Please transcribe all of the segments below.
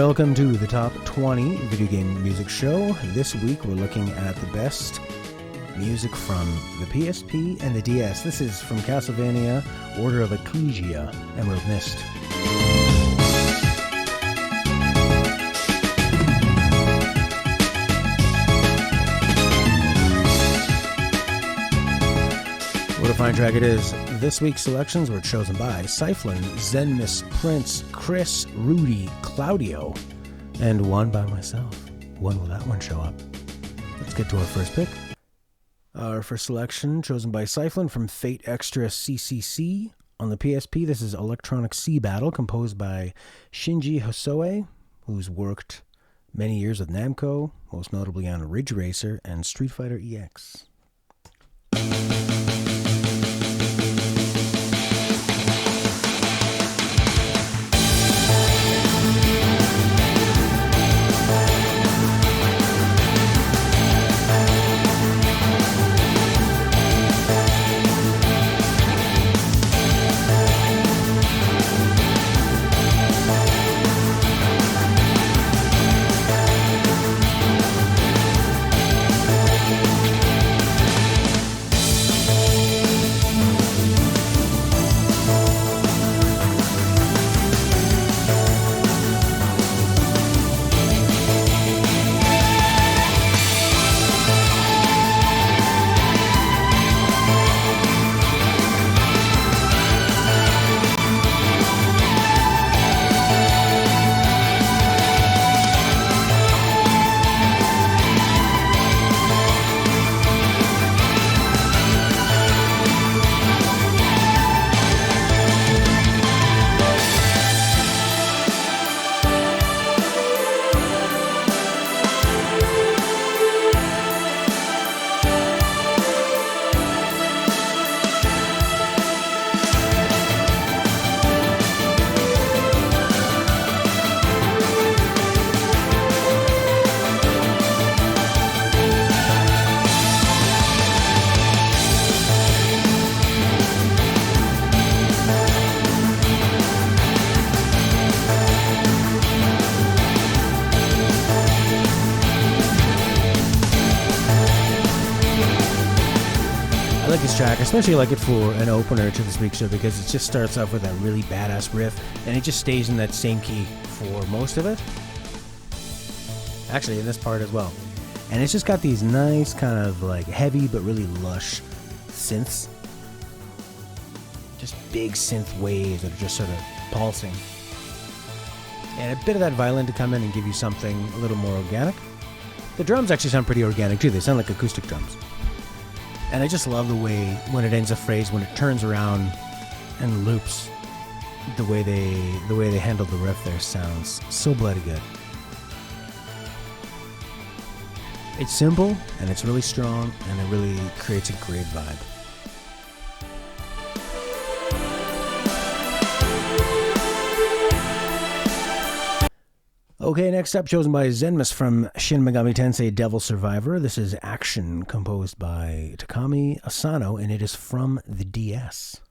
Welcome to the Top 20 Video Game Music Show. This week we're looking at the best music from the PSP and the DS. This is from Castlevania, Order of Ecclesia, Emerald Mist. What a fine track it is. This week's selections were chosen by Cyflin, Zenmis, Prince, Chris, Rudy, Claudio, and one by myself. When will that one show up? Let's get to our first pick. Our first selection, chosen by Cyflin from Fate Extra CCC on the PSP. This is Electronic Sea Battle, composed by Shinji Hosoe, who's worked many years with Namco, most notably on Ridge Racer and Street Fighter EX. Track. I especially like it for an opener to this week's show because it just starts off with that really badass riff and it just stays in that same key for most of it. Actually, in this part as well. And it's just got these nice kind of like heavy but really lush synths. Just big synth waves that are just sort of pulsing. And a bit of that violin to come in and give you something a little more organic. The drums actually sound pretty organic too. They sound like acoustic drums. And I just love the way, when it ends a phrase, when it turns around and loops, the way they handle the riff there sounds so bloody good. It's simple, and it's really strong, and it really creates a great vibe. Okay, next up, chosen by Zenmis from Shin Megami Tensei Devil Survivor. This is Action, composed by Takami Asano, and it is from the DS.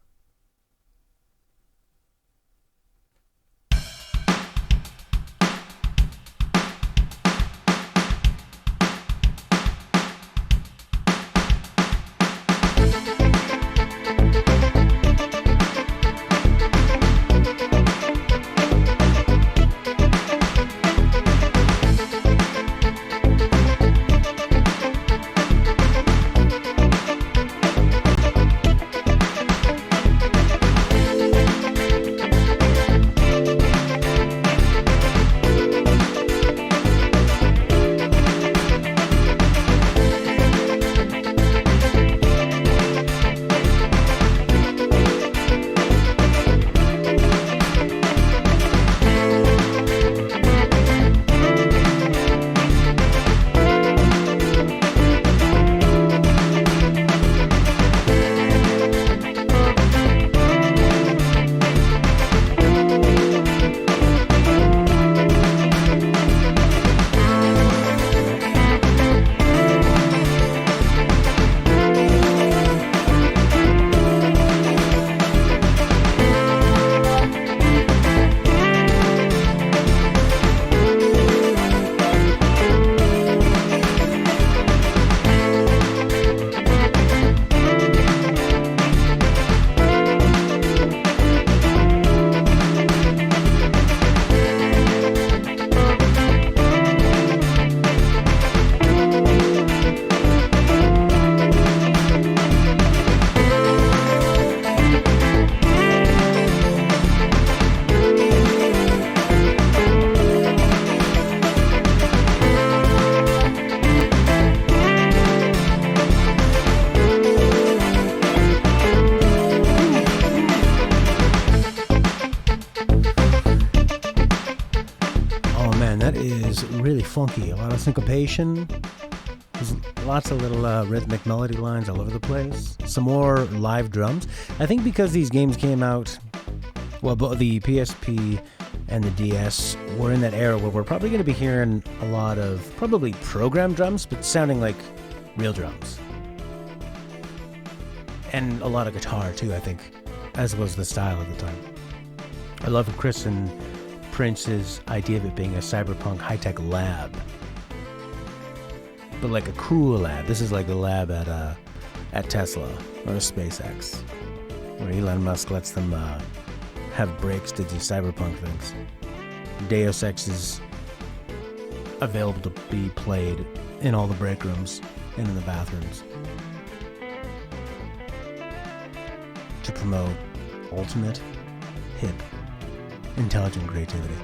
really funky. A lot of syncopation. There's lots of little rhythmic melody lines all over the place. Some more live drums. I think because these games came out, well, the PSP and the DS were in that era where we're probably going to be hearing a lot of probably programmed drums, but sounding like real drums. And a lot of guitar too, I think, as was the style at the time. I love Chris and Prince's idea of it being a cyberpunk high-tech lab. But like a cool lab. This is like the lab at Tesla or SpaceX, where Elon Musk lets them have breaks to do cyberpunk things. Deus Ex is available to be played in all the break rooms and in the bathrooms to promote ultimate, hip, intelligent creativity.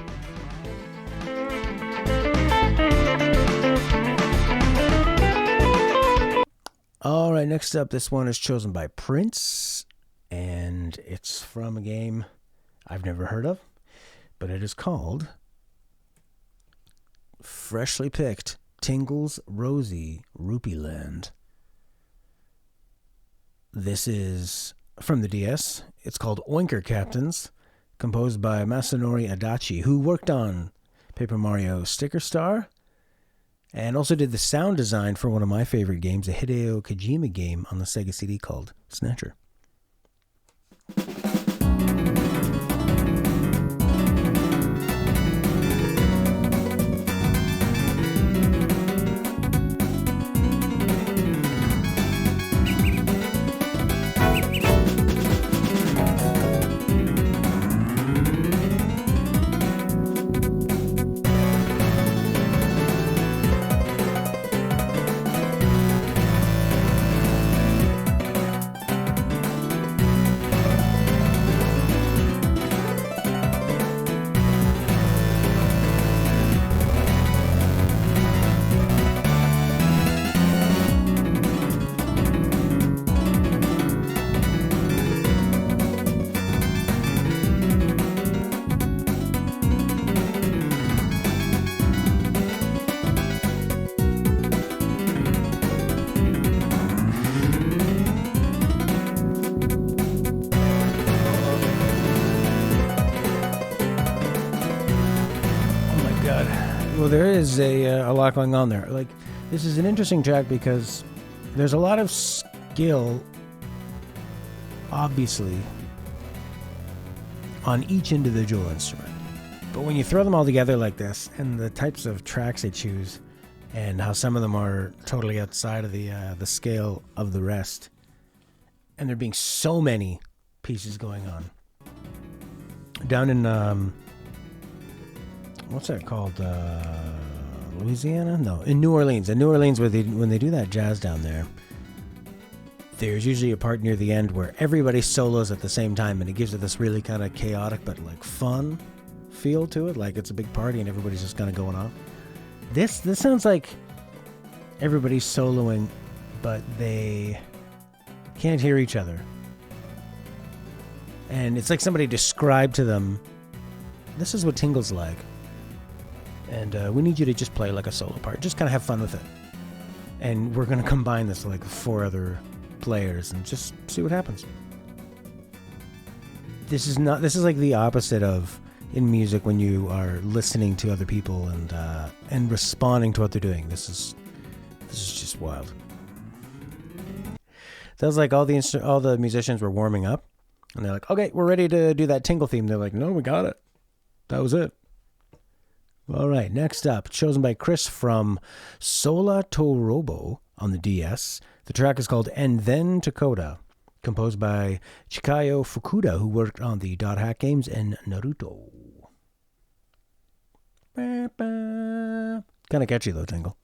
All right, next up, this one is chosen by Prince, and it's from a game I've never heard of, but it is called Freshly Picked Tingles Rosy Rupee Land. This is from the DS. It's called Oinker Captains, composed by Masanori Adachi, who worked on Paper Mario Sticker Star and also did the sound design for one of my favorite games, a Hideo Kojima game on the Sega CD called Snatcher. Well, there is a lot going on there. Like, this is an interesting track because there's a lot of skill, obviously, on each individual instrument. But when you throw them all together like this, and the types of tracks they choose, and how some of them are totally outside of the scale of the rest, and there being so many pieces going on. Down in what's that called? Louisiana? No, in New Orleans. In New Orleans, when they do that jazz down there, there's usually a part near the end where everybody solos at the same time, and it gives it this really kind of chaotic but like fun feel to it, like it's a big party and everybody's just kind of going off. This sounds like everybody's soloing, but they can't hear each other, and it's like somebody described to them, "This is what Tingles like." And we need you to just play like a solo part. Just kind of have fun with it. And we're going to combine this with like 4 other players and just see what happens. This is like the opposite of in music when you are listening to other people and responding to what they're doing. This is just wild. That was like all the musicians were warming up and they're like, "Okay, we're ready to do that Tingle theme." They're like, "No, we got it. That was it." All right, next up, chosen by Chris from Sola Torobo on the DS. The track is called Then Dakota, composed by Chikayo Fukuda, who worked on the Dot Hack games and Naruto. Kind of catchy though, Tingle.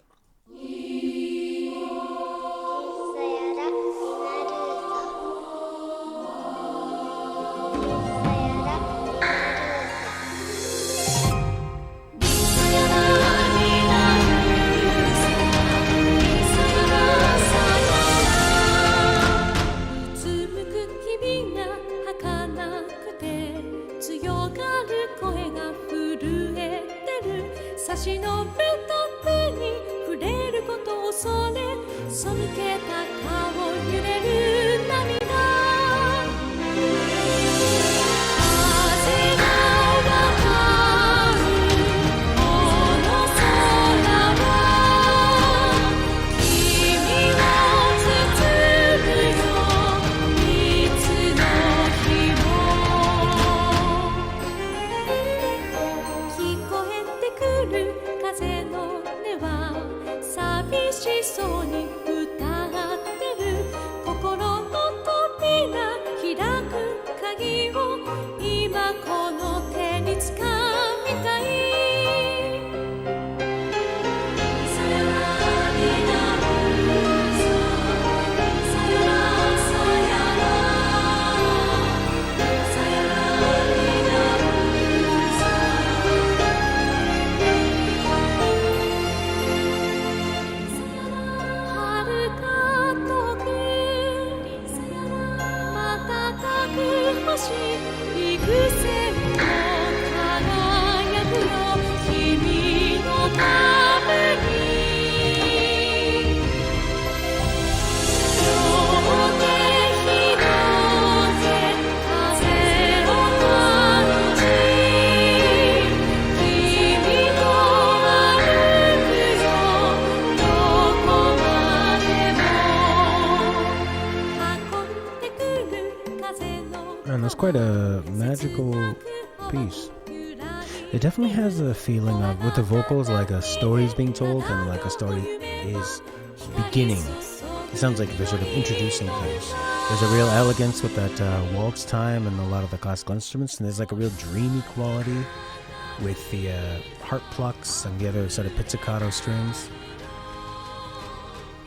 差し伸べた And that's quite a magical piece. It definitely has a feeling of, with the vocals, like a story's being told and like a story is beginning. It sounds like they're sort of introducing things. There's a real elegance with that waltz time and a lot of the classical instruments, and there's like a real dreamy quality with the harp plucks and the other sort of pizzicato strings.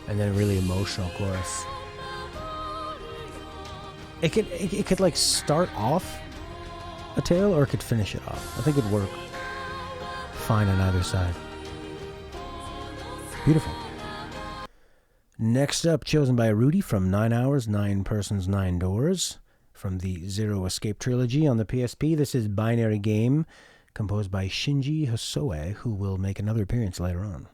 And then a really emotional chorus. It could like start off a tale or it could finish it off. I think it'd work fine on either side. Beautiful. Next up, chosen by Rudy from 9 Hours, 9 Persons, 9 Doors, from the Zero Escape trilogy on the PSP. This is Binary Game, composed by Shinji Hosoe, who will make another appearance later on.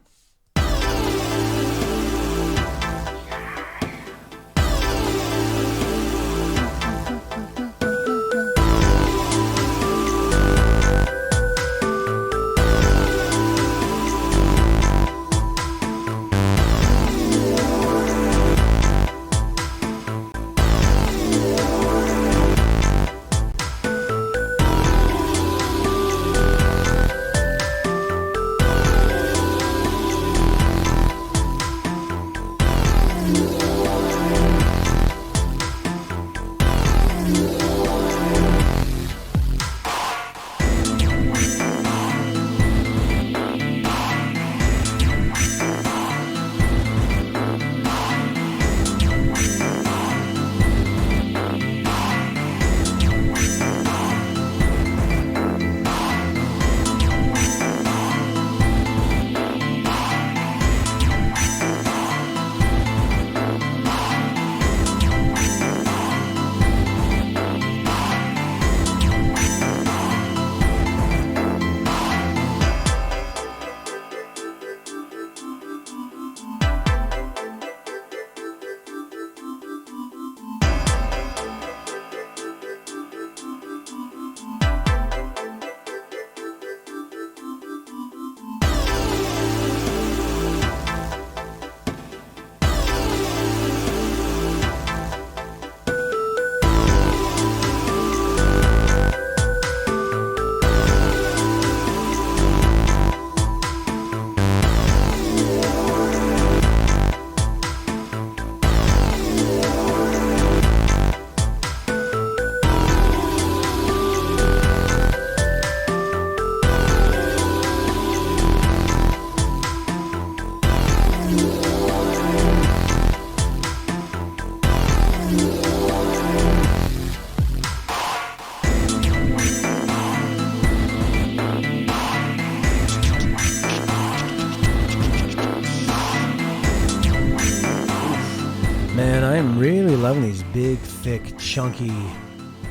Man, I am really loving these big, thick, chunky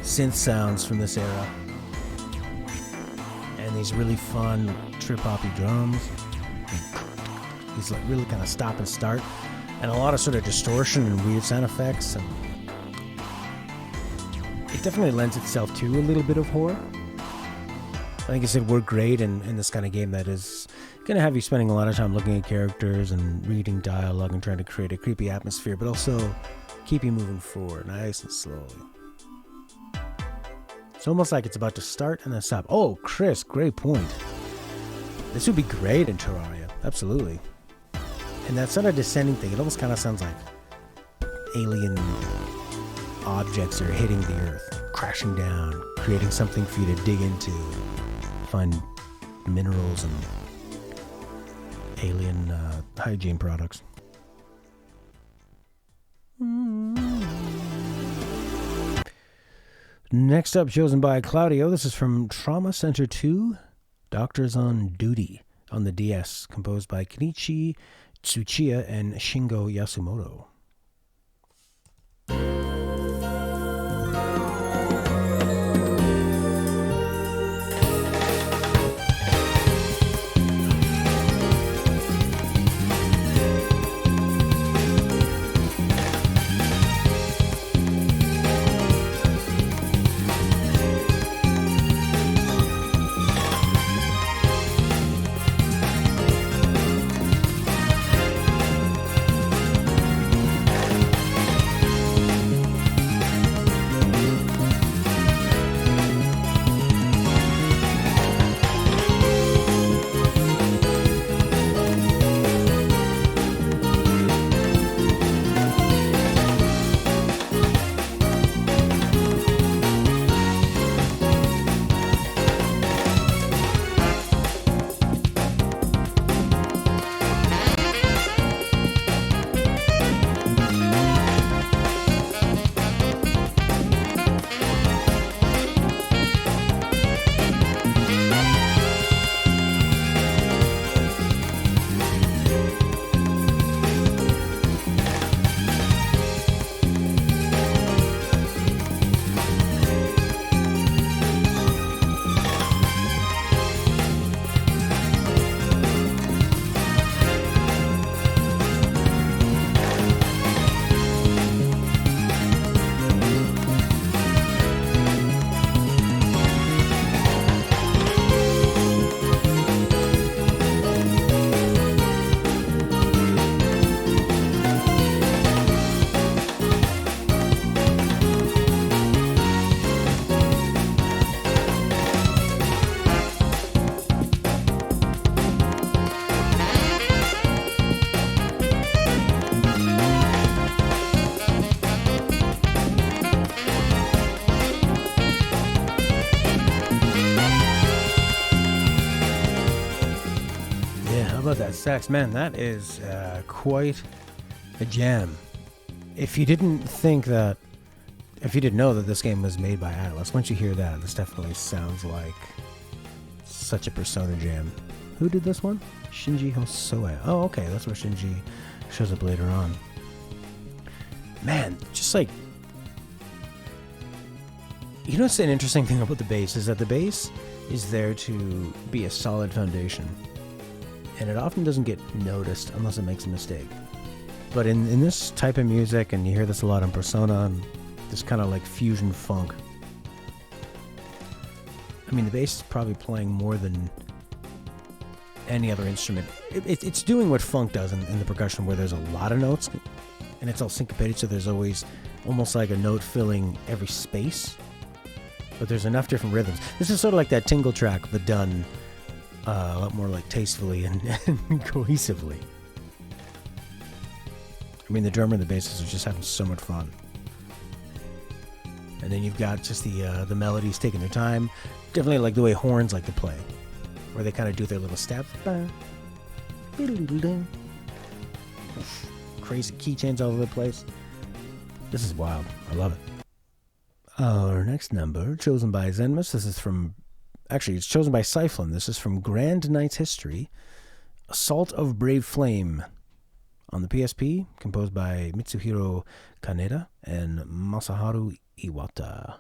synth sounds from this era. And these really fun trip-hoppy drums. These like really kind of stop and start. And a lot of sort of distortion and weird sound effects. And it definitely lends itself to a little bit of horror. I think it worked great in this kind of game that is going to have you spending a lot of time looking at characters and reading dialogue and trying to create a creepy atmosphere, but also keep you moving forward nice and slowly. It's almost like it's about to start and then stop. Oh, Chris, great point. This would be great in Terraria. Absolutely. And that sort of descending thing, it almost kind of sounds like alien objects are hitting the earth, crashing down, creating something for you to dig into, find minerals and alien hygiene products. Next up, chosen by Claudio. This is from Trauma Center 2, Doctors on Duty, on the DS, composed by Kenichi Tsuchiya and Shingo Yasumoto. about that sax? Man, that is quite a jam. If you didn't know that this game was made by Atlas, once you hear that, this definitely sounds like such a Persona jam. Who did this one? Shinji Hosoe. Oh, okay, that's where Shinji shows up later on. Man, just like... You know what's an interesting thing about the bass is that the bass is there to be a solid foundation. And it often doesn't get noticed unless it makes a mistake. But in this type of music, and you hear this a lot in Persona, and this kind of like fusion funk. I mean, the bass is probably playing more than any other instrument. It's doing what funk does in the percussion, where there's a lot of notes, and it's all syncopated, so there's always almost like a note filling every space. But there's enough different rhythms. This is sort of like that Tingle track, but done a lot more like tastefully and cohesively. I mean, the drummer and the bassist are just having so much fun. And then you've got just the melodies taking their time. Definitely like the way horns like to play, where they kind of do their little steps. Crazy keychains all over the place. This is wild. I love it. Our next number, chosen by Zenmus. This is from... Actually, it's chosen by Cyflin. This is from Grand Knight's History. Assault of Brave Flame. On the PSP, composed by Mitsuhiro Kaneda and Masaharu Iwata.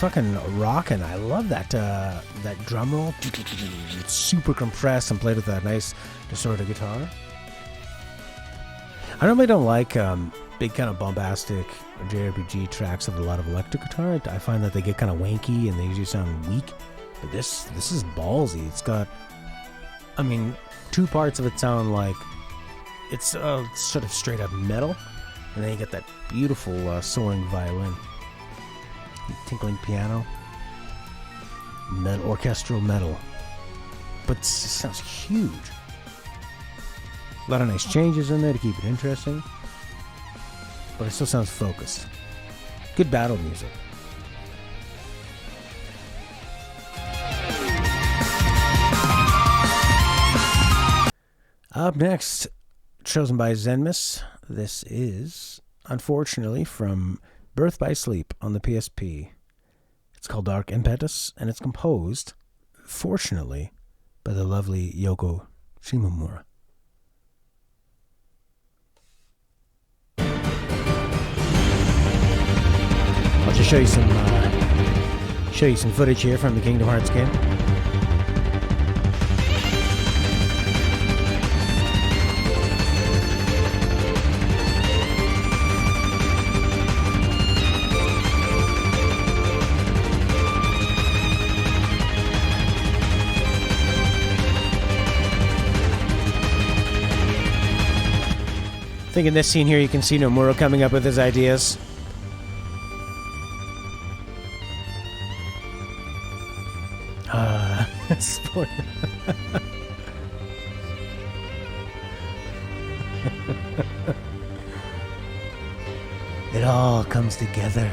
Fucking rockin'. I love that drum roll. It's super compressed and played with that nice distorted guitar. I normally don't like big kind of bombastic JRPG tracks with a lot of electric guitar. I find that they get kind of wanky and they usually sound weak. But this is ballsy. It's got, I mean, two parts of it sound like it's sort of straight up metal, and then you get that beautiful soaring violin. Tinkling piano, metal, orchestral metal, but it sounds huge. A lot of nice changes in there to keep it interesting, but it still sounds focused. Good battle music. Up next, chosen by Zenmus. This is, unfortunately, from Birth by Sleep on the PSP. It's called Dark Impetus, and it's composed, fortunately, by the lovely Yoko Shimomura. I'll just show you some footage here from the Kingdom Hearts game. I think in this scene here you can see Nomura coming up with his ideas. Spoiler. It all comes together.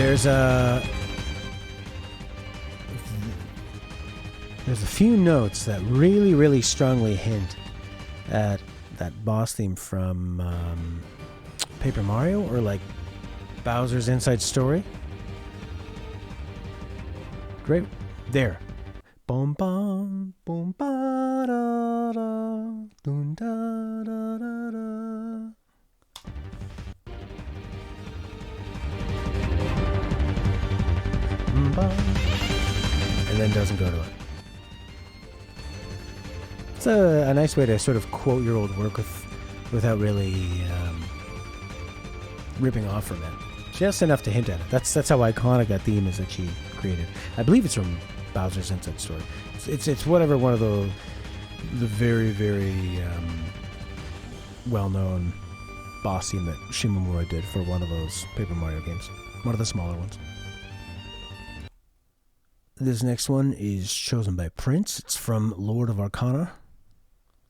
There's a few notes that really strongly hint at that boss theme from Paper Mario, or like Bowser's Inside Story. Great. There. Boom bum boom ba da da dun da da da da. And then doesn't go to it. It's a nice way to sort of quote your old work without really ripping off from it. Just enough to hint at it. That's how iconic that theme is that she created. I believe it's from Bowser's Inside Story. It's whatever one of the very well-known boss theme that Shimomura did for one of those Paper Mario games. One of the smaller ones. This next one is chosen by Prince. It's from Lord of Arcana.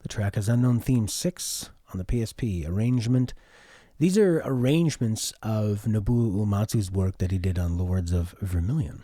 The track is Unknown Theme 6 on the PSP arrangement. These are arrangements of Nobuo Uematsu's work that he did on Lords of Vermilion.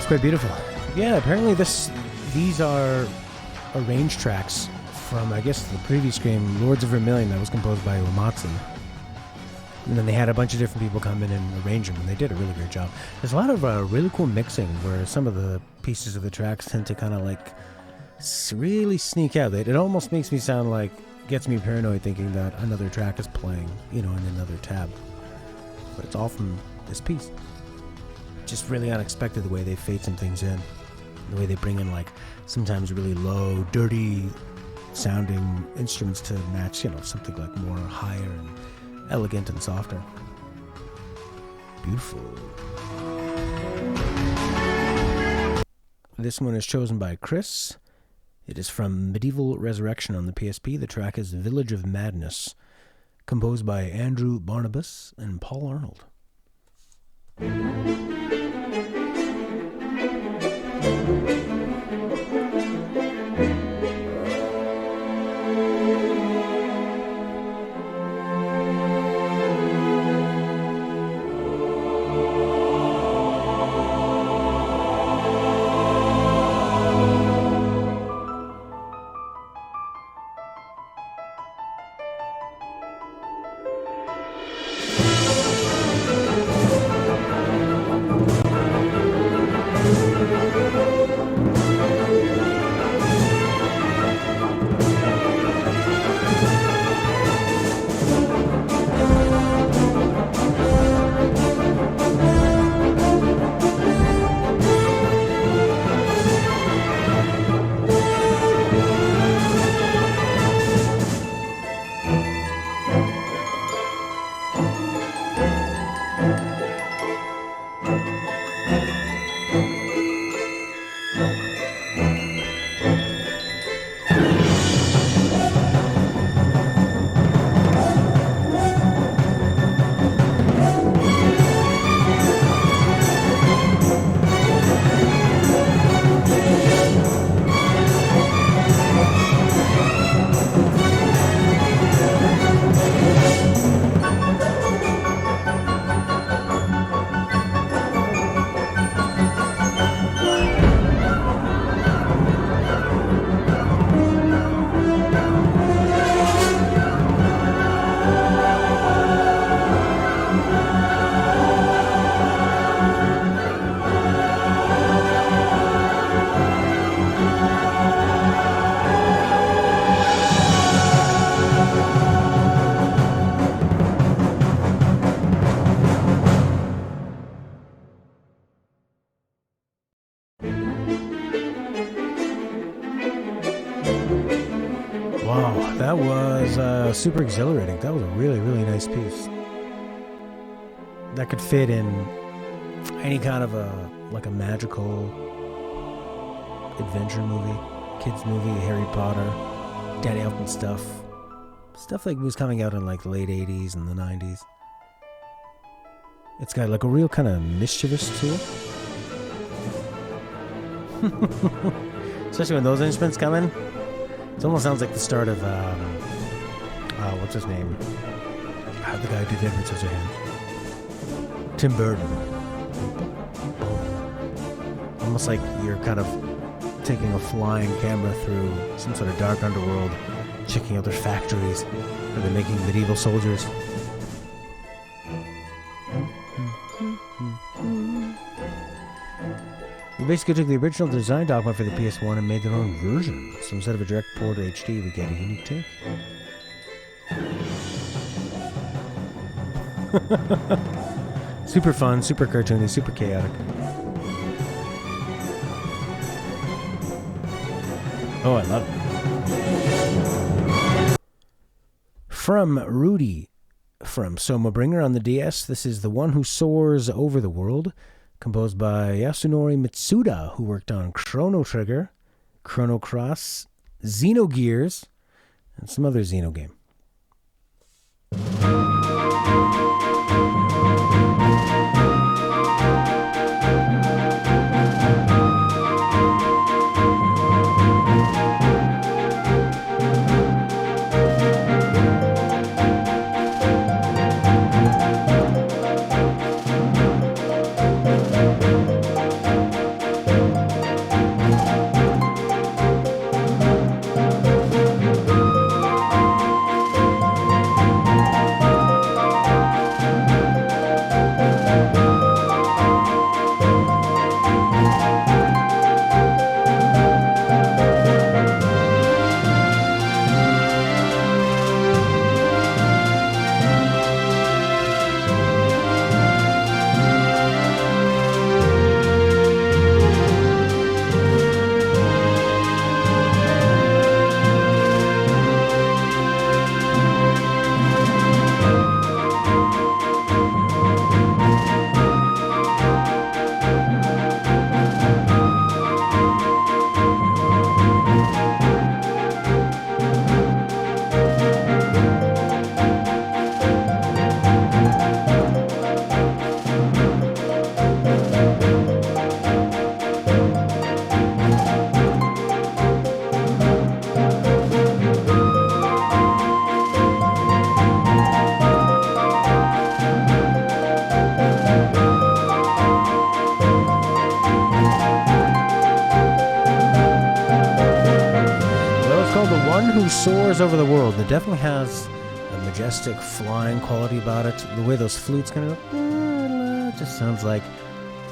quite beautiful. Yeah, apparently these are arranged tracks from, I guess, the previous game, Lords of Vermilion, that was composed by Uematsu. And then they had a bunch of different people come in and arrange them, and they did a really great job. There's a lot of really cool mixing where some of the pieces of the tracks tend to kind of like really sneak out. It almost makes me sound like, gets me paranoid thinking that another track is playing, in another tab. But it's all from this piece. Just really unexpected the way they fade some things in. The way they bring in like sometimes really low, dirty sounding instruments to match, something like more higher and elegant and softer. Beautiful. This one is chosen by Chris. It is from Medieval Resurrection on the PSP. The track is Village of Madness, composed by Andrew Barnabas and Paul Arnold. That was super exhilarating. That was a really, really nice piece. That could fit in any kind of a magical adventure movie, kids movie, Harry Potter, Danny Elfman stuff. Stuff like was coming out in like the late 80s and the 90s. It's got like a real kind of mischievous to it. Especially when those instruments come in. It almost sounds like the start of, what's his name? The guy who did Edward Scissorhands. Tim Burton. Almost like you're kind of taking a flying camera through some sort of dark underworld, checking out their factories where they're making medieval soldiers. We basically took the original design document for the PS1 and made their own version. So instead of a direct port or HD, we get a unique take. Super fun, super cartoony, super chaotic. Oh, I love it. From Rudy, from Somabringer on the DS, this is The One Who Soars Over the World, composed by Yasunori Mitsuda, who worked on Chrono Trigger, Chrono Cross, Xenogears, and some other Xeno game. plane soars over the world. It definitely has a majestic flying quality about it. The way those flutes kind of go, it just sounds like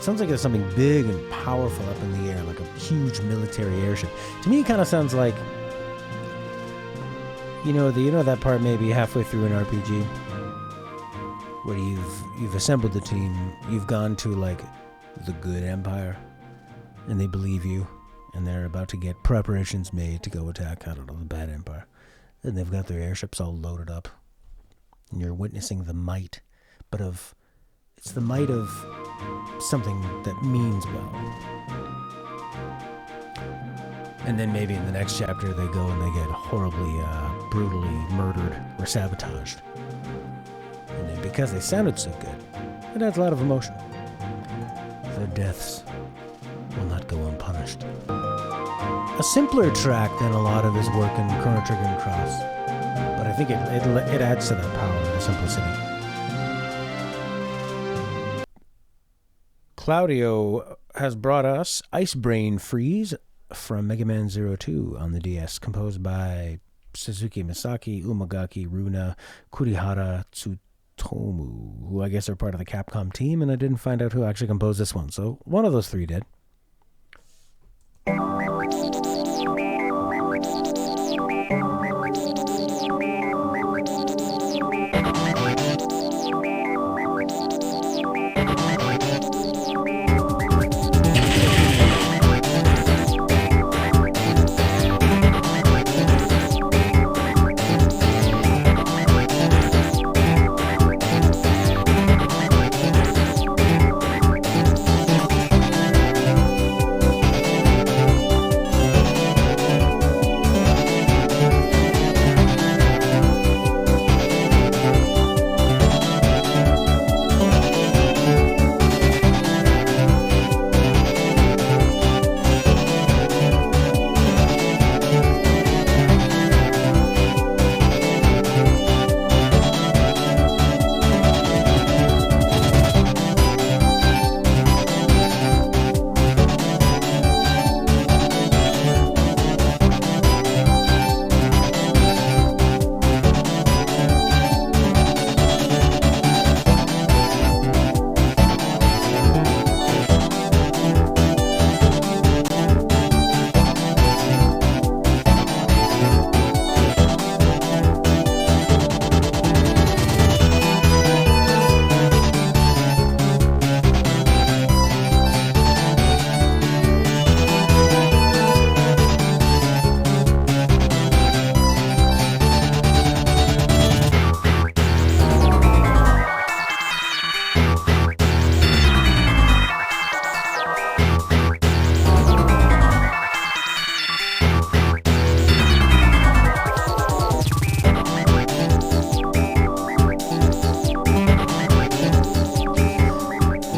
there's something big and powerful up in the air, like a huge military airship. To me, it kind of sounds like, you know that part maybe halfway through an RPG where you've assembled the team, you've gone to like the good empire, and they believe you, and they're about to get preparations made to go attack, I don't know, the bad empire, and they've got their airships all loaded up, and you're witnessing the might, but it's the might of something that means well. And then maybe in the next chapter they go and they get horribly, brutally murdered or sabotaged. And then because they sounded so good, it adds a lot of emotion. Their deaths will not go unpunished. A simpler track than a lot of his work in Chrono Trigger and Cross, but I think it adds to that power, the simplicity. Claudio has brought us Ice Brain Freeze from Mega Man 02 on the DS, composed by Suzuki Misaki, Umagaki, Runa, Kurihara, Tsutomu, who I guess are part of the Capcom team, and I didn't find out who actually composed this one, so one of those three did.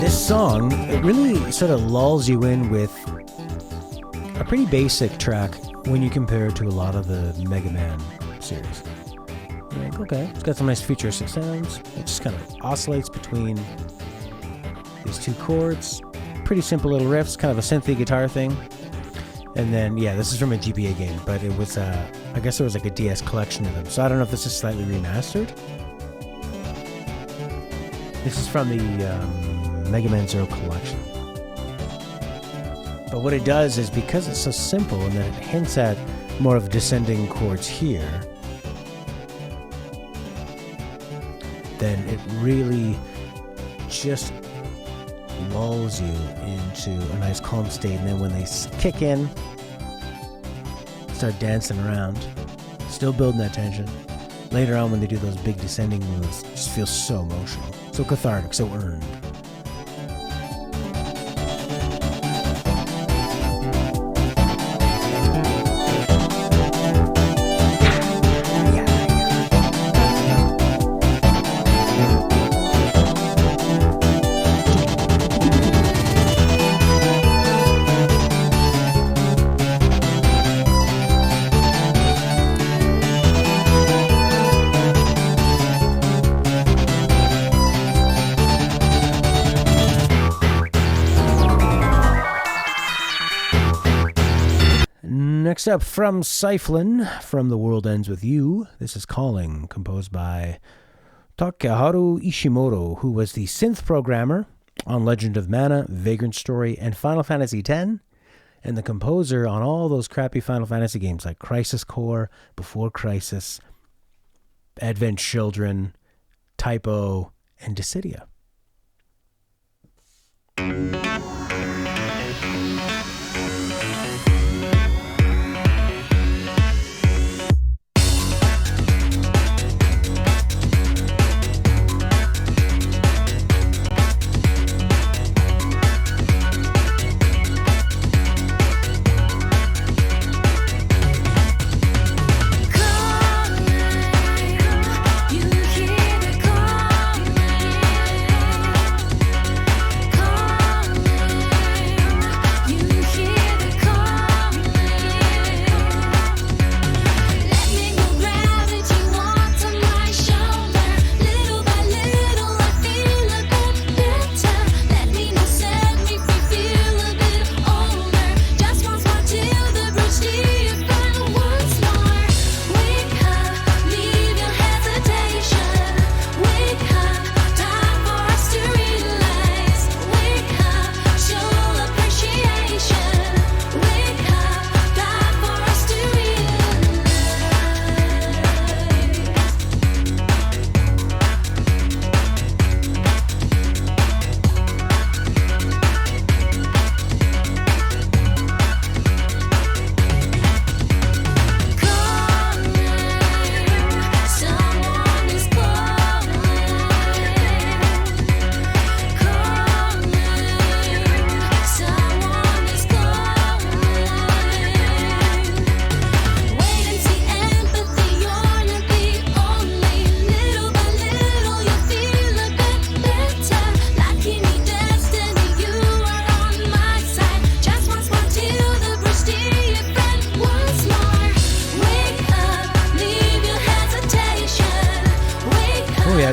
Song, it really sort of lulls you in with a pretty basic track when you compare it to a lot of the Mega Man series. You're like, okay, it's got some nice futuristic sounds. It just kind of oscillates between these two chords. Pretty simple little riffs, kind of a synthy guitar thing. And then, yeah, this is from a GBA game, but it was, I guess there was like a DS collection of them. So I don't know if this is slightly remastered. This is from the Mega Man 0 collection. But what it does is, because it's so simple and that it hints at more of descending chords here, then it really just lulls you into a nice calm state. And then when they kick in, start dancing around, still building that tension. Later on when they do those big descending moves, it just feels so emotional, so cathartic, so earned. Next up, from Siphon, From the World Ends With You. This is Calling, composed by Takeharu Ishimoto, who was the synth programmer on Legend of Mana, Vagrant Story, and Final Fantasy X, and the composer on all those crappy Final Fantasy games like Crisis Core, Before Crisis, Advent Children, Typo, and Dissidia.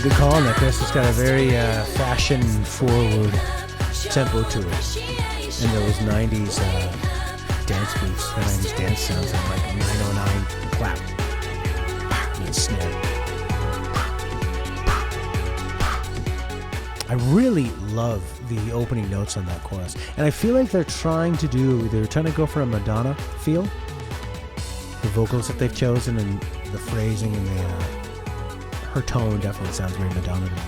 Good call on that, Chris. It's got a very fashion-forward tempo to it. And those 90s dance beats, the 90s dance sounds like 909 clap and snare. I really love the opening notes on that chorus. And I feel like they're trying to go for a Madonna feel. The vocals that they've chosen and the phrasing and her tone definitely sounds very Madonna to me.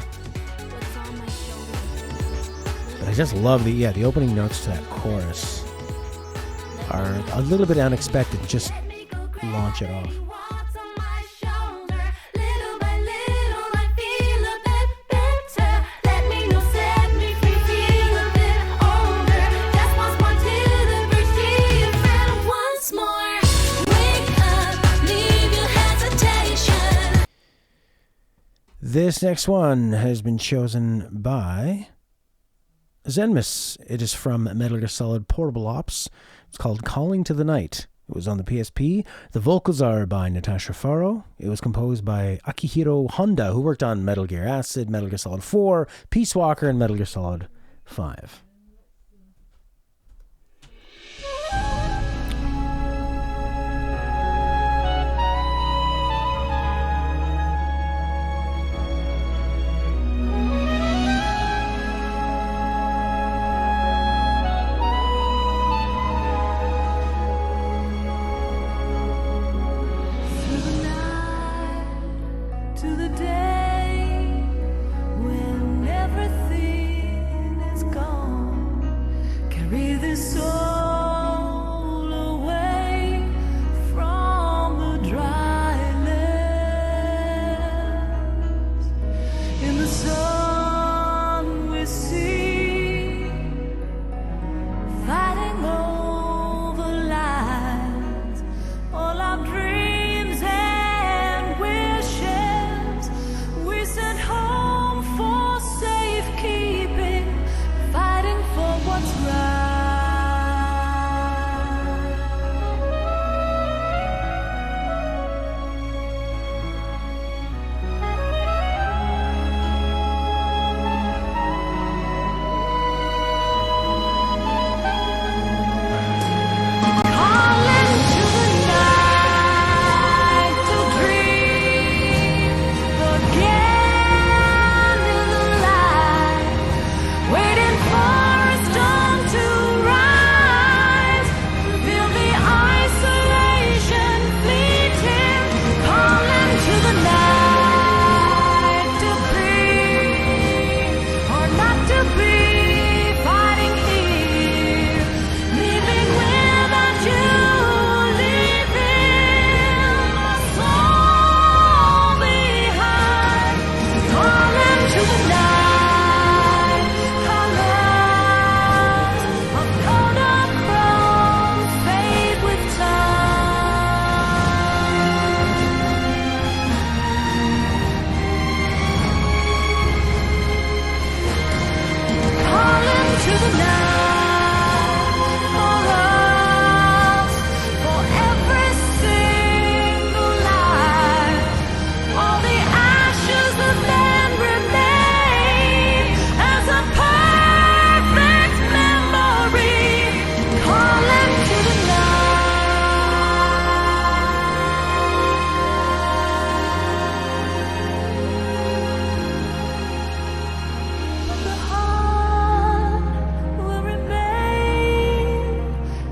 But I just love the opening notes to that chorus are a little bit unexpected. Just launch it off. This next one has been chosen by Zenmis. It is from Metal Gear Solid Portable Ops. It's called Calling to the Night. It was on the PSP. The vocals are by Natasha Faro. It was composed by Akihiro Honda, who worked on Metal Gear Acid, Metal Gear Solid 4, Peace Walker, and Metal Gear Solid 5. The day when everything is gone. into the night for us, for every single life. All the ashes that then remain as a perfect memory. Call into the night. The heart will remain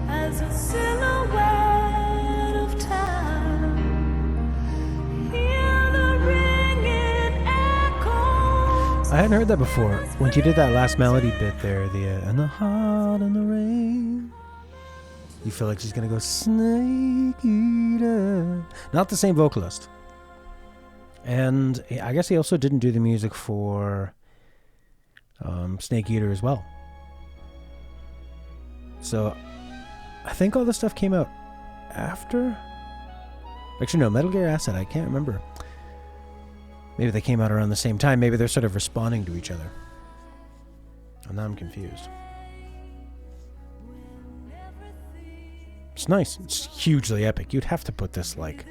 as a silhouette of time. Hear the ringing echoes. I hadn't heard that before. When you did that last melody bit there, the and the heart and the rain, you feel like she's gonna go snake eater. Not the same vocalist. And I guess he also didn't do the music for Snake Eater as well. So I think all this stuff came out after. Actually, no, Metal Gear Acid. I can't remember. Maybe they came out around the same time. Maybe they're sort of responding to each other. And now I'm confused. It's nice. It's hugely epic. You'd have to put this like...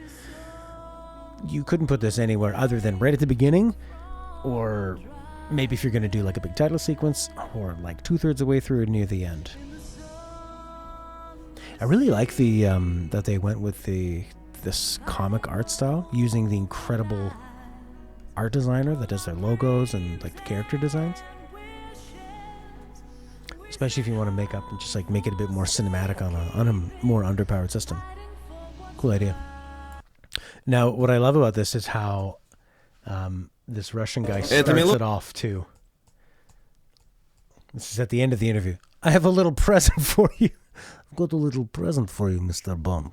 You couldn't put this anywhere other than right at the beginning, or maybe if you're going to do like a big title sequence, or like 2/3 of the way through near the end. I really like the that they went with this comic art style, using the incredible art designer that does their logos and like the character designs. Especially if you want to make up and just like make it a bit more cinematic on a more underpowered system. Cool idea. Now, what I love about this is how this Russian guy starts it off too. This is at the end of the interview. I have a little present for you. I've got a little present for you, Mr. Bond.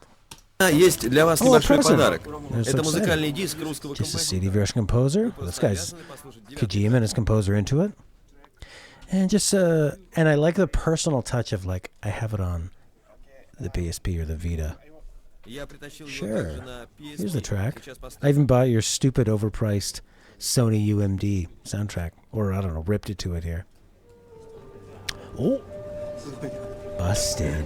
Есть для вас небольшой подарок. They're so Это excited. музыкальный диск русского Just a композитора. CD of Russian composer. This guy's Kojima and his composer into it. And just and I like the personal touch of like I have it on the PSP or the Vita. Я притащил его Sure. также на PSP. Here's the track. Сейчас поставлю. I even bought your stupid overpriced Sony UMD soundtrack, or I don't know, ripped it to it here. Oh, busted.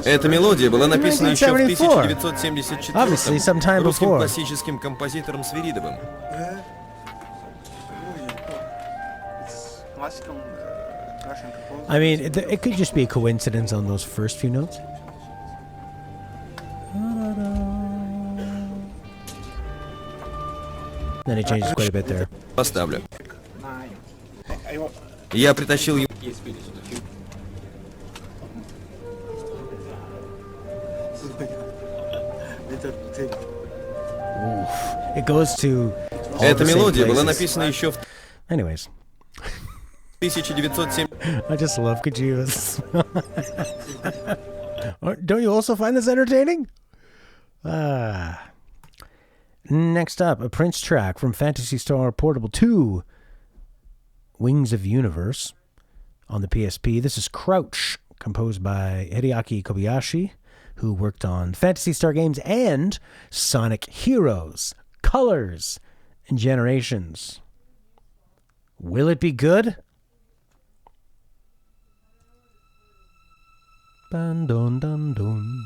Эта мелодия была написана еще в 1974. Obviously, sometime русским before. классическим композитором Свиридовым. I mean, it could just be a coincidence on those first few notes. Then it changes quite a bit there. Поставлю. Я притащил его. It goes to all Эта the same мелодия была places. написана еще в Anyways, 1907. I just love Kojima's. Don't you also find this entertaining? Next up, a Prince track from Phantasy Star Portable 2, Wings of Universe, on the PSP. This is Crouch, composed by Hideaki Kobayashi, who worked on Phantasy Star games and Sonic Heroes, Colors, and Generations. Will it be good? Dun dun dun dun.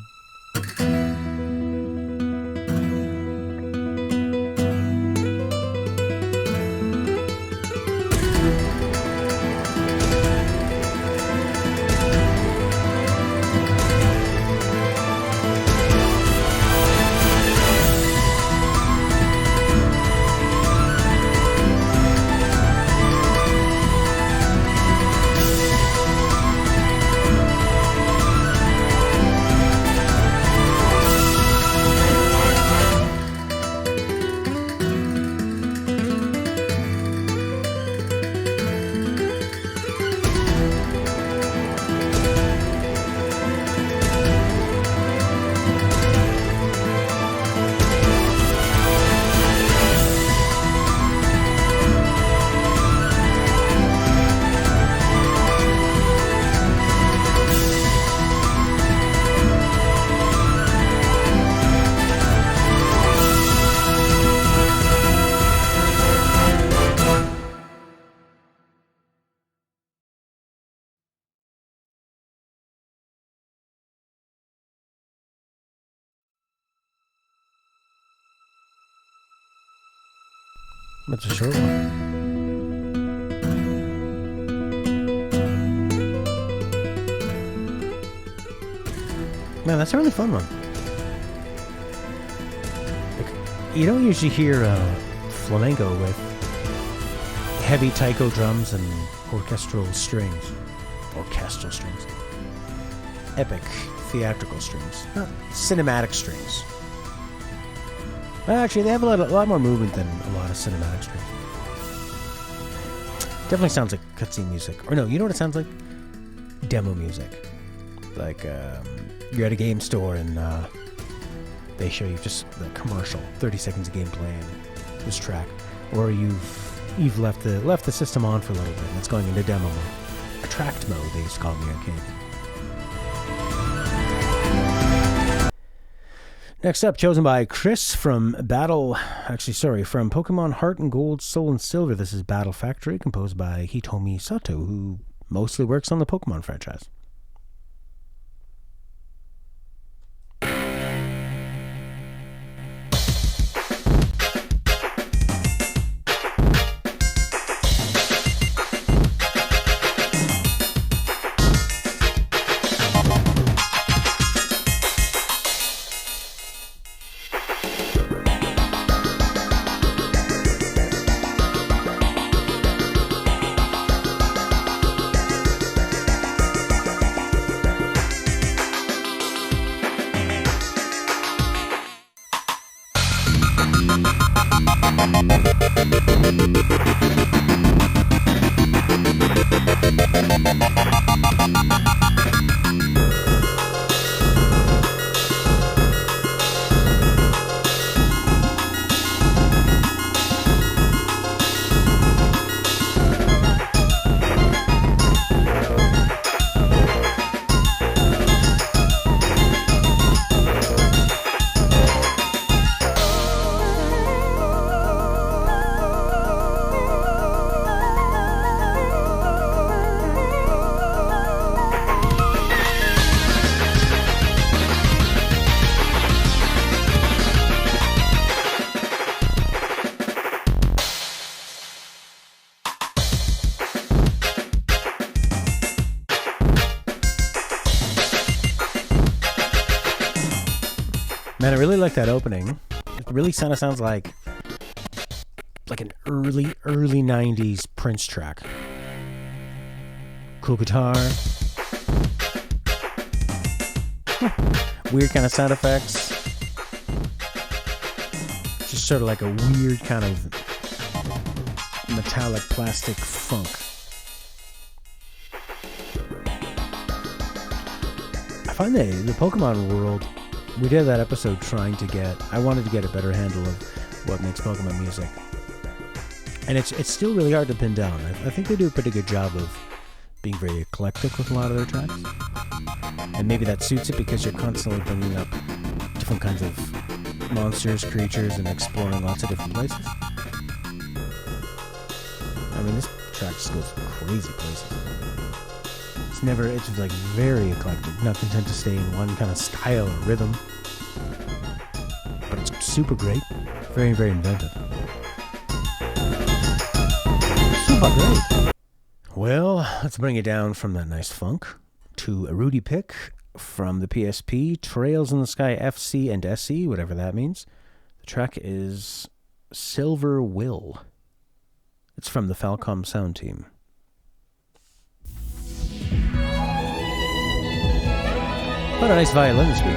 That's a short one. Man, that's a really fun one. Like, you don't usually hear flamenco with heavy taiko drums and orchestral strings. Orchestral strings. Epic theatrical strings. Not cinematic strings. Actually, they have a lot more movement than a lot of cinematic strings. Definitely sounds like cutscene music. Or no, you know what it sounds like? Demo music. Like, you're at a game store and they show you just the commercial, 30 seconds of gameplay and this track. Or you've left the system on for a little bit and it's going into demo mode. Attract mode, they used to call it in the arcade. Next up, chosen by Chris from from Pokemon Heart and Gold, Soul and Silver. This is Battle Factory, composed by Hitomi Sato, who mostly works on the Pokemon franchise. Man, I really like that opening. It really kind of sounds like an early 90s Prince track. Cool guitar. Weird kind of sound effects. Just sort of like a weird kind of metallic plastic funk. I find the Pokemon world, we did that episode I wanted to get a better handle of what makes Pokemon music. And it's still really hard to pin down. I think they do a pretty good job of being very eclectic with a lot of their tracks. And maybe that suits it because you're constantly bringing up different kinds of monsters, creatures, and exploring lots of different places. I mean, this track just goes crazy places. It's like very eclectic, not content to stay in one kind of style or rhythm. But it's super great, very, very inventive. Super great. Well, let's bring it down from that nice funk to a Rudy pick from the PSP, Trails in the Sky FC and SE, whatever that means. The track is Silver Will. It's from the Falcom Sound Team. What a nice violin this week.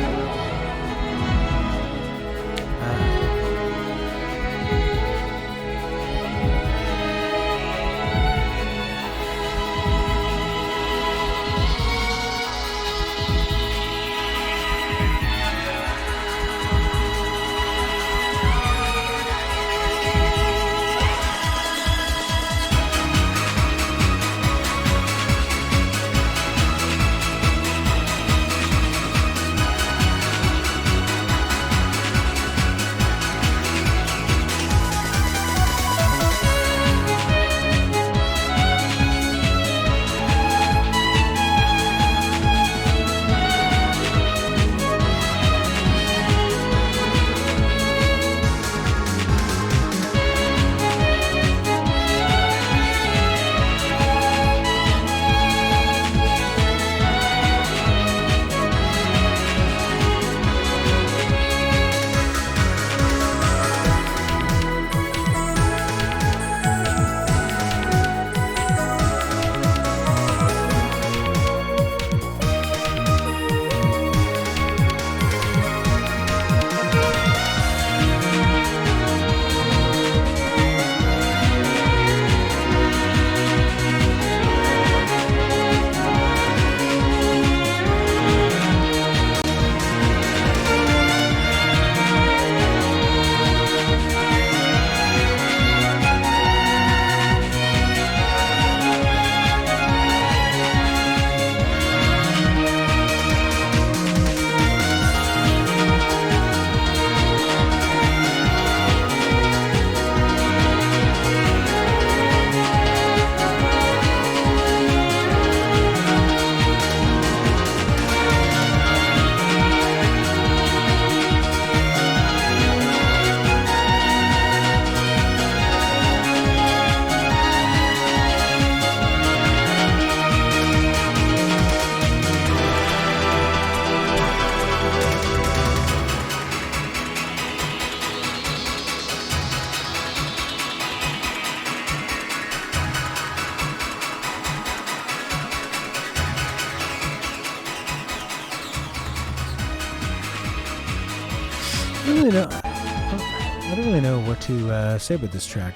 I don't really know what to say about this track.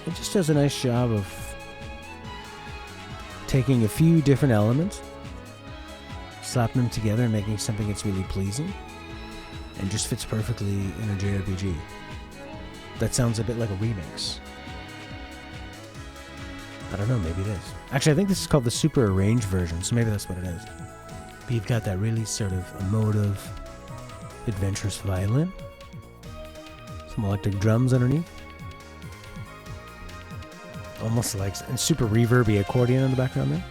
It just does a nice job of taking a few different elements, slapping them together and making something that's really pleasing, and just fits perfectly in a JRPG. That sounds a bit like a remix. I don't know, maybe it is. Actually, I think this is called the super arranged version, so maybe that's what it is. But you've got that really sort of emotive, adventurous violin, some electric drums underneath, almost like and super reverby accordion in the background there.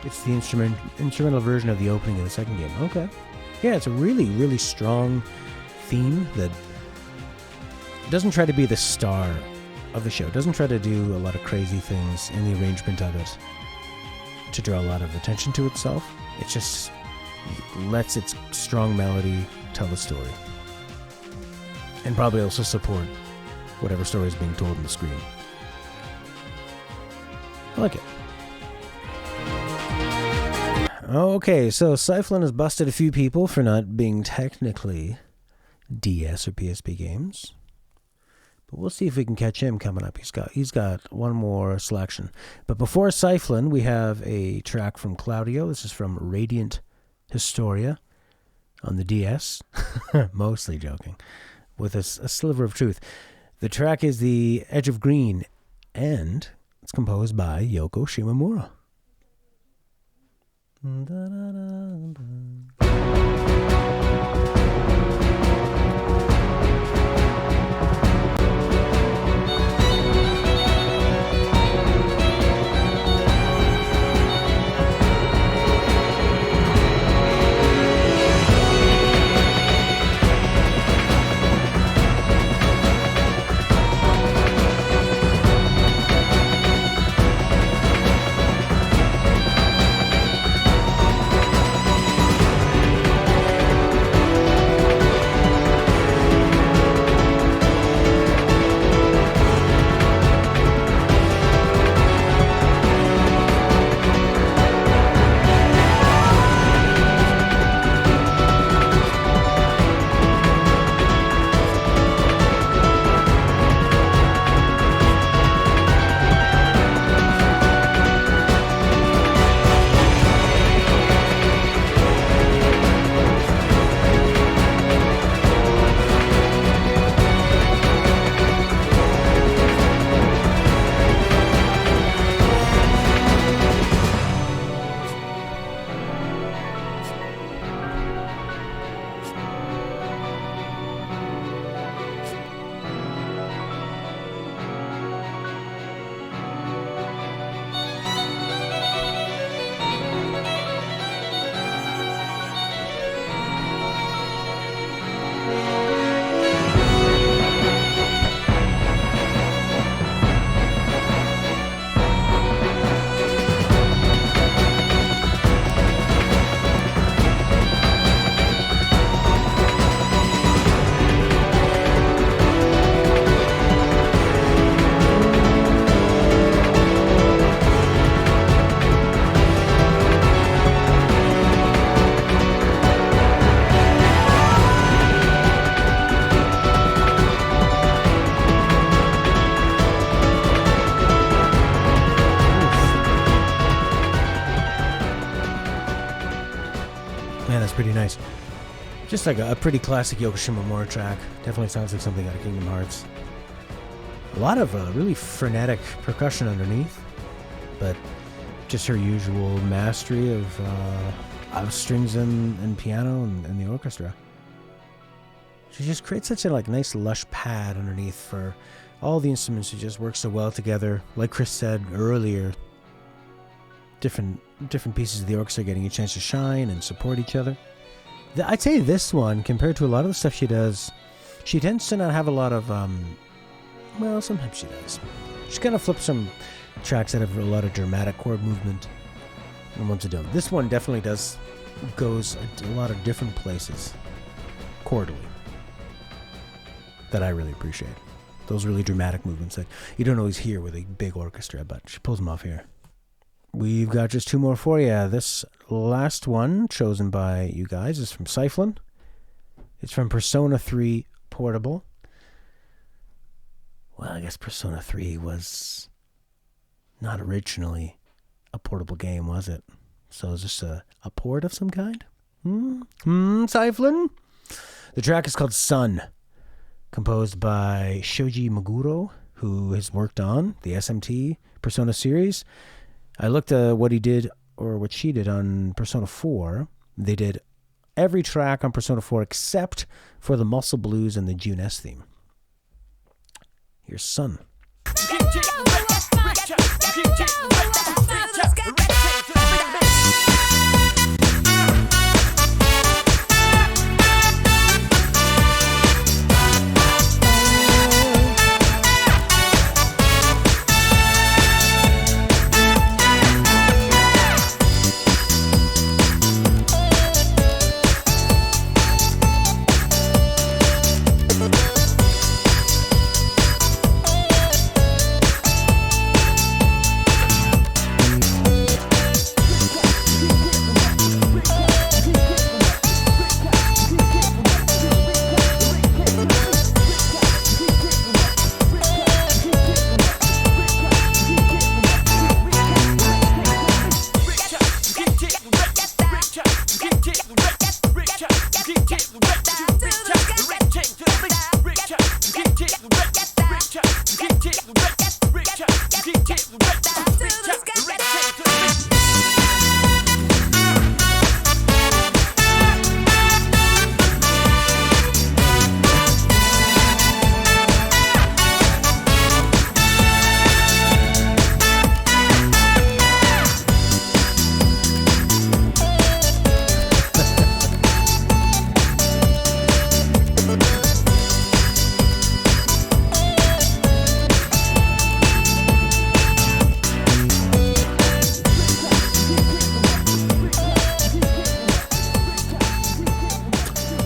It's the instrumental version of the opening of the second game. Okay. Yeah, it's a really, really strong theme that doesn't try to be the star of the show. It doesn't try to do a lot of crazy things in the arrangement of it to draw a lot of attention to itself. It just lets its strong melody tell the story. And probably also support whatever story is being told on the screen. I like it. Okay, so Cyflin has busted a few people for not being technically DS or PSP games. But we'll see if we can catch him coming up. He's got one more selection. But before Cyflin, we have a track from Claudio. This is from Radiant Historia on the DS. Mostly joking. With a sliver of truth. The track is The Edge of Green, and it's composed by Yoko Shimomura. Pretty nice. Just like a pretty classic Yoko Shimomura track. Definitely sounds like something out of Kingdom Hearts. A lot of really frenetic percussion underneath, but just her usual mastery of strings and piano and the orchestra. She just creates such a nice lush pad underneath for all the instruments. It just works so well together. Like Chris said earlier, different pieces of the orchestra getting a chance to shine and support each other. I'd say this one, compared to a lot of the stuff she does, she tends to not have a lot of, well, sometimes she does. She kind of flips some tracks that have a lot of dramatic chord movement and ones that don't. This one definitely goes a lot of different places, chordally, that I really appreciate. Those really dramatic movements that you don't always hear with a big orchestra, but she pulls them off here. We've got just two more for you. This last one, chosen by you guys, is from Syphilin. It's from Persona 3 Portable. Well, I guess Persona 3 was not originally a portable game, was it? So is this a port of some kind? Syphilin? The track is called Sun, composed by Shoji Meguro, who has worked on the SMT Persona series. I looked at what he did, or what she did on Persona 4. They did every track on Persona 4 except for the Muscle Blues and the June S theme. Here's Sun.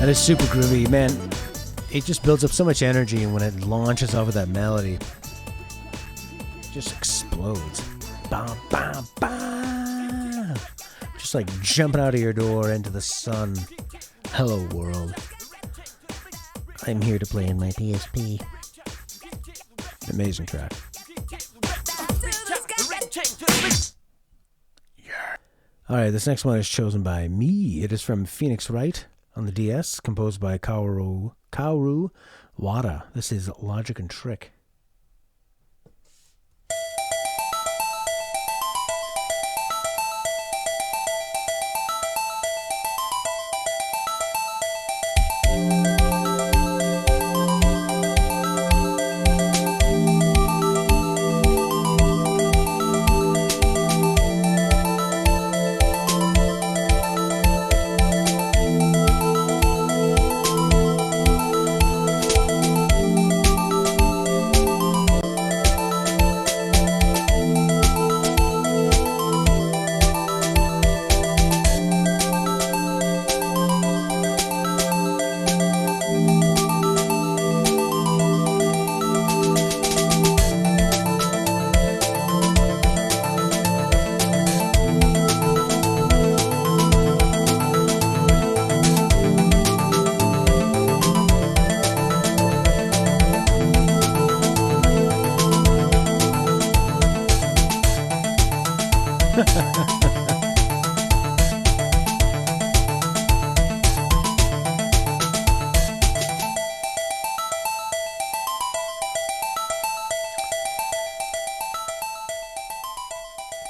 That is super groovy, man. It just builds up so much energy, and when it launches off of that melody, it just explodes. Bam, bam, bam. Just like jumping out of your door into the sun. Hello, world. I'm here to play in my PSP. Amazing track. Yeah. Alright, this next one is chosen by me. It is from Phoenix Wright on the DS, composed by Kaoru Wada. This is Logic and Trick.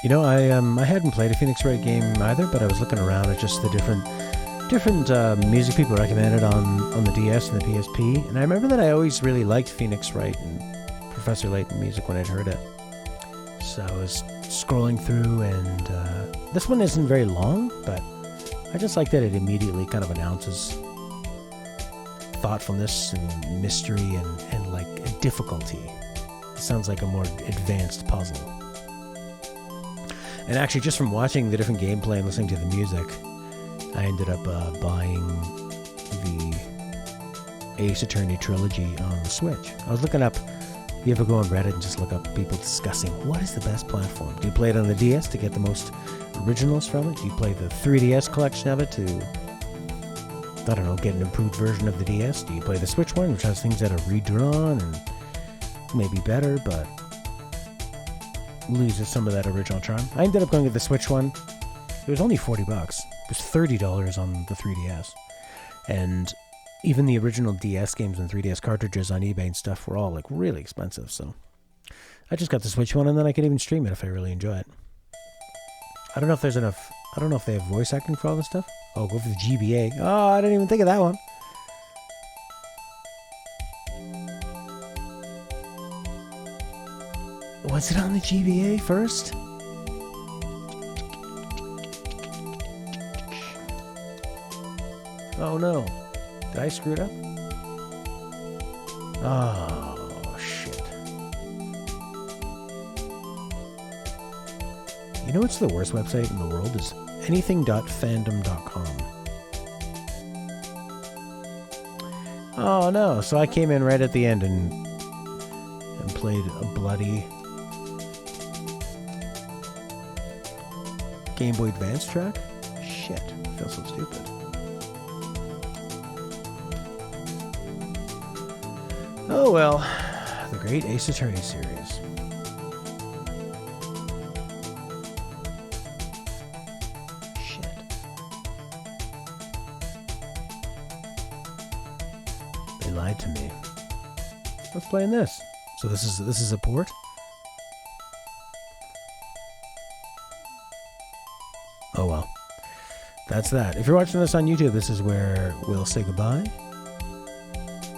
You know, I hadn't played a Phoenix Wright game either, but I was looking around at just the different music people recommended on the DS and the PSP, and I remember that I always really liked Phoenix Wright and Professor Layton music when I'd heard it. So I was scrolling through, and this one isn't very long, but I just like that it immediately kind of announces thoughtfulness and mystery and like a difficulty. It sounds like a more advanced puzzle. And actually, just from watching the different gameplay and listening to the music, I ended up buying the Ace Attorney trilogy on the Switch. I was looking up You ever go on Reddit and just look up people discussing what is the best platform? Do you play it on the DS to get the most originals from it? Do you play the 3DS collection of it to, I don't know, get an improved version of the DS? Do you play the Switch one, which has things that are redrawn and maybe better, but loses some of that original charm? I ended up going with the Switch one. It was only $40. It was $30 on the 3DS. And even the original DS games and 3DS cartridges on eBay and stuff were all like really expensive, so I just got the Switch one, and then I can even stream it if I really enjoy it. I don't know if there's enough. I don't know if they have voice acting for all this stuff. Oh, go for the GBA. Oh, I didn't even think of that one. Was it on the GBA first? Oh no. Did I screw it up? Oh, shit. You know what's the worst website in the world is anything.fandom.com. Oh no, so I came in right at the end and played a bloody Game Boy Advance track? Shit, I feel so stupid. Oh well, the great Ace Attorney series. Shit. They lied to me. Let's play in this. So this is a port? Oh well. That's that. If you're watching this on YouTube, this is where we'll say goodbye.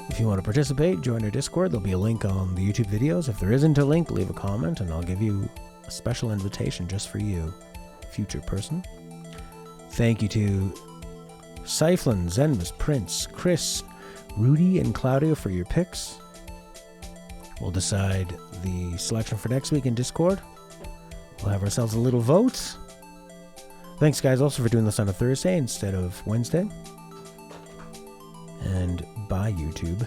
If you want to participate, join our Discord. There'll be a link on the YouTube videos. If there isn't a link, leave a comment and I'll give you a special invitation just for you, future person. Thank you to Syphlin, Zenmus, Prince, Chris, Rudy, and Claudio for your picks. We'll decide the selection for next week in Discord. We'll have ourselves a little vote. Thanks, guys, also for doing this on a Thursday instead of Wednesday. And bye, YouTube.